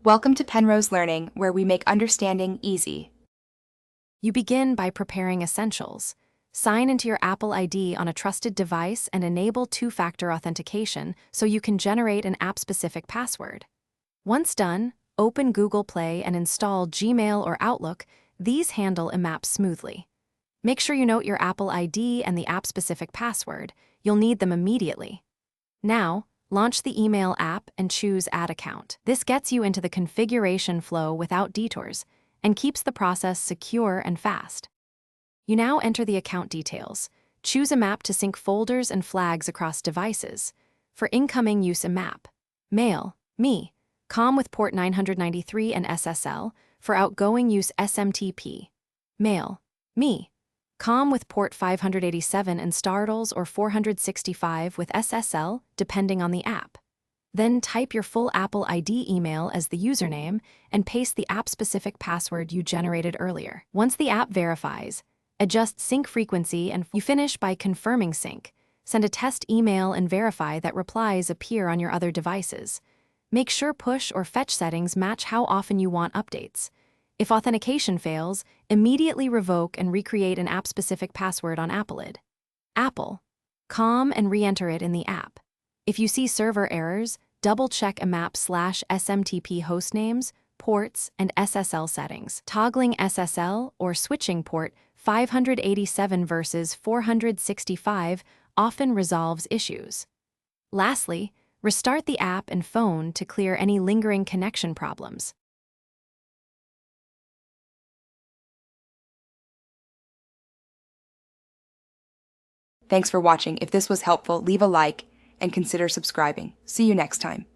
Welcome to Penrose Learning, where we make understanding easy. You begin by preparing essentials. Sign into your Apple ID on a trusted device and enable two-factor authentication so you can generate an app-specific password. Once done, open Google Play and install Gmail or Outlook. These handle IMAP smoothly. Make sure you note your Apple ID and the app-specific password. You'll need them immediately. Now, launch the email app and choose Add Account. This gets you into the configuration flow without detours and keeps the process secure and fast. You now enter the account details. Choose a map to sync folders and flags across devices. For incoming use IMAP, Mail, Me, COM with port 993 and SSL. For outgoing use SMTP, Mail, Me, COM with port 587 and Startles or 465 with SSL, depending on the app. Then type your full Apple ID email as the username and paste the app-specific password you generated earlier. Once the app verifies, adjust sync frequency and you finish by confirming sync. Send a test email and verify that replies appear on your other devices. Make sure push or fetch settings match how often you want updates. If authentication fails, immediately revoke and recreate an app-specific password on Appleid. Apple, COM and re-enter it in the app. If you see server errors, double-check IMAP/SMTP hostnames, ports, and SSL settings. Toggling SSL or switching port 587 versus 465 often resolves issues. Lastly, restart the app and phone to clear any lingering connection problems. Thanks for watching. If this was helpful, leave a like and consider subscribing. See you next time.